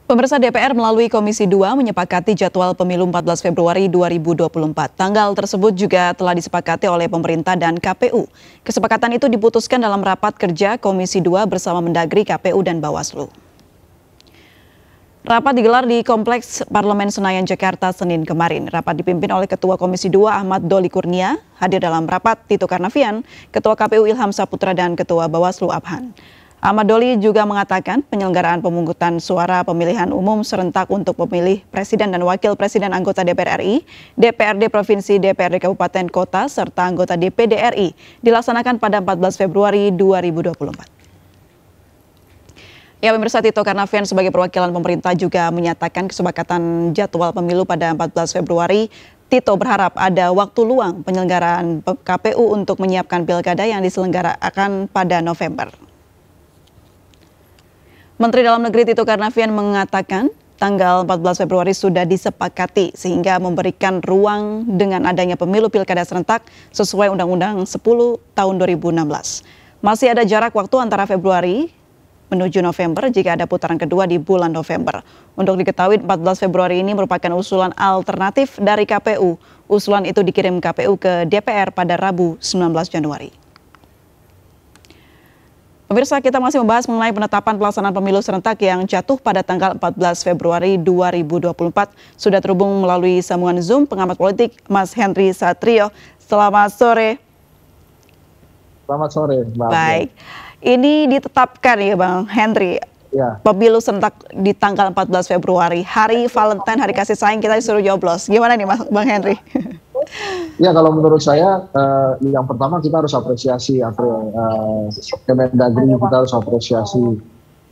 Pemirsa, DPR melalui Komisi 2 menyepakati jadwal pemilu 14 Februari 2024. Tanggal tersebut juga telah disepakati oleh pemerintah dan KPU. Kesepakatan itu diputuskan dalam rapat kerja Komisi 2 bersama Mendagri, KPU, dan Bawaslu. Rapat digelar di Kompleks Parlemen Senayan, Jakarta, Senin kemarin. Rapat dipimpin oleh Ketua Komisi 2 Ahmad Doli Kurnia. Hadir dalam rapat Tito Karnavian, Ketua KPU Ilham Saputra, dan Ketua Bawaslu Abhan. Ahmad Doli juga mengatakan penyelenggaraan pemungutan suara pemilihan umum serentak untuk pemilih presiden dan wakil presiden anggota DPR RI, DPRD Provinsi, DPRD Kabupaten Kota, serta anggota DPD RI dilaksanakan pada 14 Februari 2024. Ya, pemirsa, Tito Karnavian sebagai perwakilan pemerintah juga menyatakan kesepakatan jadwal pemilu pada 14 Februari. Tito berharap ada waktu luang penyelenggaraan KPU untuk menyiapkan pilkada yang diselenggarakan pada November. Menteri Dalam Negeri Tito Karnavian mengatakan tanggal 14 Februari sudah disepakati sehingga memberikan ruang dengan adanya pemilu pilkada serentak sesuai Undang-Undang 10 tahun 2016. Masih ada jarak waktu antara Februari menuju November jika ada putaran kedua di bulan November. Untuk diketahui 14 Februari ini merupakan usulan alternatif dari KPU. Usulan itu dikirim KPU ke DPR pada Rabu 19 Januari. Pemirsa, kita masih membahas mengenai penetapan pelaksanaan pemilu serentak yang jatuh pada tanggal 14 Februari 2024. Sudah terhubung melalui sambungan Zoom pengamat politik Mas Henry Satrio. Selamat sore. Selamat sore, Mbak. Baik, ini ditetapkan ya Bang Henry. Ya. Pemilu serentak di tanggal 14 Februari, hari Valentine, hari kasih sayang, kita disuruh nyoblos. Gimana nih Bang Henry? Ya, kalau menurut saya yang pertama kita harus apresiasi Kemendagri, kita harus apresiasi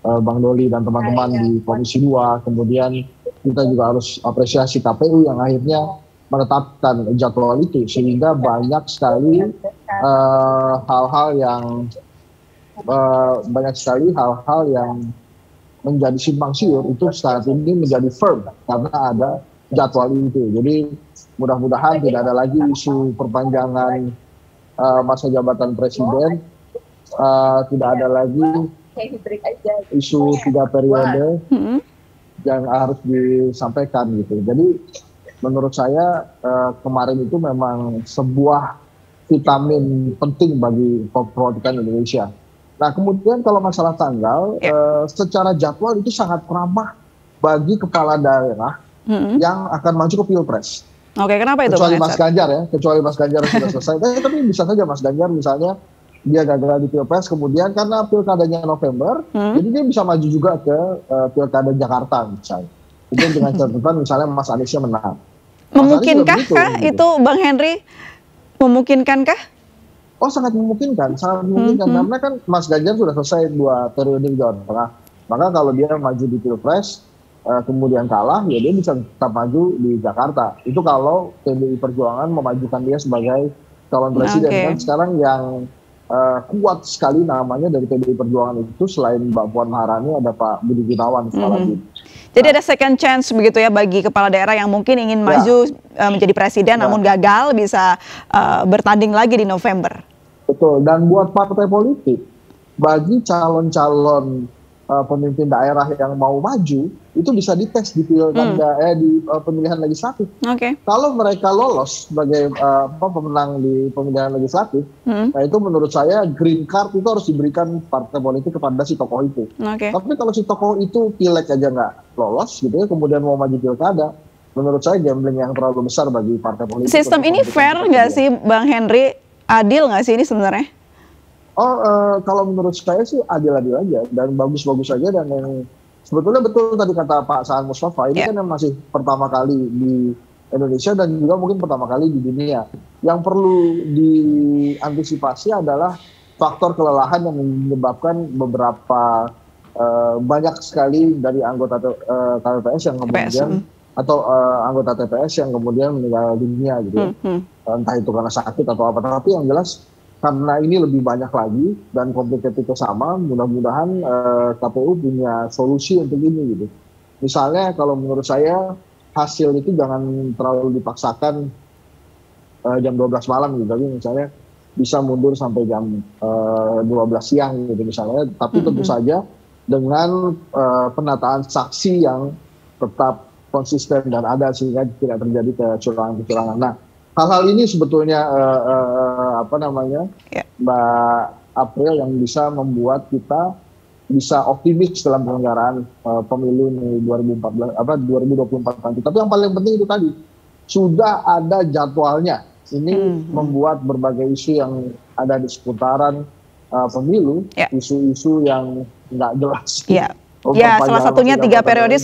Bang Doli dan teman-teman di Komisi 2. Kemudian kita juga harus apresiasi KPU yang akhirnya menetapkan jadwal itu, sehingga banyak sekali hal-hal yang menjadi simpang siur itu saat ini menjadi firm karena ada jadwal itu. Jadi mudah-mudahan tidak ada lagi isu perpanjangan masa jabatan presiden, tidak ada lagi isu 3 periode yang harus disampaikan gitu. Jadi menurut saya kemarin itu memang sebuah vitamin penting bagi politik Indonesia. Nah, kemudian kalau masalah tanggal, secara jadwal itu sangat ramah bagi kepala daerah yang akan maju ke Pilpres. Oke, kenapa itu? Kecuali Mas Ganjar ya, kecuali Mas Ganjar sudah selesai. Tapi bisa saja Mas Ganjar misalnya dia gagal di Pilpres, kemudian karena pilkadanya November, jadi dia bisa maju juga ke pilkada Jakarta misalnya. Itu dengan catatan misalnya Mas Aniesnya menang. Memungkinkah itu Bang Henry? Memungkinkankah? Oh, sangat memungkinkan, karena kan Mas Ganjar sudah selesai 2 periode di Jawa Tengah. Maka kalau dia maju di Pilpres, kemudian kalah, ya dia bisa tetap maju di Jakarta. Itu kalau PDI Perjuangan memajukan dia sebagai calon presiden. Kan sekarang yang kuat sekali namanya dari PDI Perjuangan itu selain Mbak Puan Maharani ada Pak Budi Gunawan kepala BIN. Jadi ada second chance begitu ya bagi kepala daerah yang mungkin ingin maju menjadi presiden namun gagal bisa bertanding lagi di November. Betul, dan buat partai politik, bagi calon-calon pemimpin daerah yang mau maju itu bisa dites di pemilihan legislatif. Kalau mereka lolos sebagai pemenang di pemilihan legislatif, nah itu menurut saya green card itu harus diberikan partai politik kepada si tokoh itu. Tapi kalau si tokoh itu pileg aja nggak lolos gitu ya, kemudian mau maju pilkada, menurut saya gambling yang terlalu besar bagi partai politik. Sistem ini fair nggak sih Bang Henry? Adil nggak sih ini sebenarnya? Kalau menurut saya sih adil-adil aja dan bagus-bagus aja, dan yang sebetulnya betul tadi kata Pak Saan Mustafa, ini kan yang masih pertama kali di Indonesia dan juga mungkin pertama kali di dunia. Yang perlu diantisipasi adalah faktor kelelahan yang menyebabkan beberapa banyak sekali dari anggota KPPS yang kemudian atau anggota TPS yang kemudian meninggal dunia gitu ya. Entah itu karena sakit atau apa, tapi yang jelas karena ini lebih banyak lagi dan complicated sama, mudah-mudahan KPU punya solusi untuk ini gitu. Misalnya kalau menurut saya hasil itu jangan terlalu dipaksakan jam 12 malam gitu, tapi misalnya bisa mundur sampai jam 12 siang gitu misalnya, tapi tentu saja dengan penataan saksi yang tetap konsisten dan ada sehingga tidak terjadi kecurangan-kecurangan. Nah, hal-hal ini sebetulnya Mbak April yang bisa membuat kita bisa optimis dalam penyelenggaraan pemilu 2024 nanti. Tapi yang paling penting itu tadi sudah ada jadwalnya. Ini membuat berbagai isu yang ada di seputaran pemilu, isu-isu yang nggak jelas. Ya, salah satunya 3 periode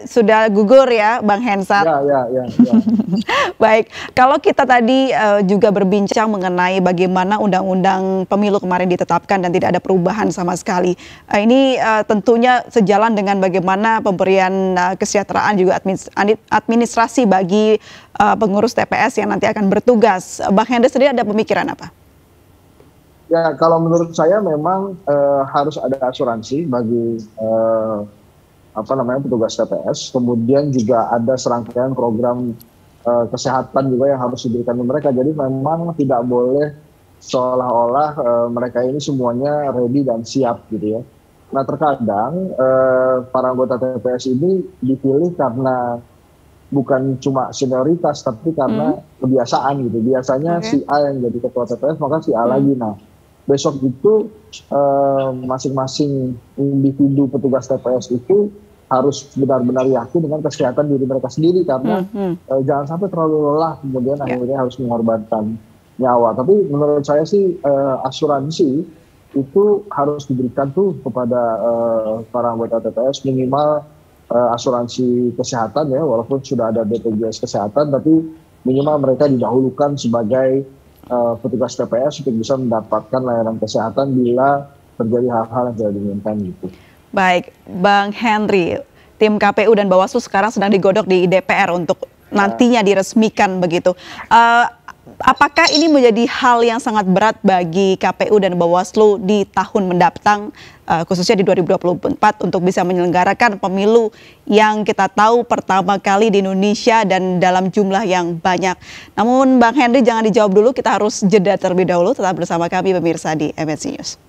sudah gugur ya, Bang Hensat. Ya. Baik, kalau kita tadi juga berbincang mengenai bagaimana undang-undang pemilu kemarin ditetapkan dan tidak ada perubahan sama sekali. Ini tentunya sejalan dengan bagaimana pemberian kesejahteraan juga administrasi bagi pengurus TPS yang nanti akan bertugas. Bang Henry sendiri ada pemikiran apa? Ya, kalau menurut saya memang harus ada asuransi bagi petugas TPS. Kemudian juga ada serangkaian program kesehatan juga yang harus diberikan ke mereka. Jadi memang tidak boleh seolah-olah mereka ini semuanya ready dan siap gitu ya. Nah, terkadang para anggota TPS ini dipilih karena bukan cuma senioritas, tapi karena kebiasaan gitu. Biasanya si A yang jadi ketua TPS, maka si A lagi. Nah, besok itu masing-masing individu petugas TPS itu harus benar-benar yakin dengan kesehatan diri mereka sendiri, karena jangan sampai terlalu lelah kemudian akhirnya harus mengorbankan nyawa. Tapi menurut saya sih asuransi itu harus diberikan tuh kepada para anggota TPS, minimal asuransi kesehatan ya, walaupun sudah ada BPJS kesehatan, tapi minimal mereka didahulukan sebagai petugas TPS untuk bisa mendapatkan layanan kesehatan bila terjadi hal-hal yang tidak diinginkan gitu. Baik, Bang Henry, tim KPU dan Bawaslu sekarang sedang digodok di DPR untuk nantinya diresmikan begitu. Apakah ini menjadi hal yang sangat berat bagi KPU dan Bawaslu di tahun mendatang, khususnya di 2024 untuk bisa menyelenggarakan pemilu yang kita tahu pertama kali di Indonesia dan dalam jumlah yang banyak. Namun Bang Henry jangan dijawab dulu, kita harus jeda terlebih dahulu. Tetap bersama kami pemirsa di MNC News.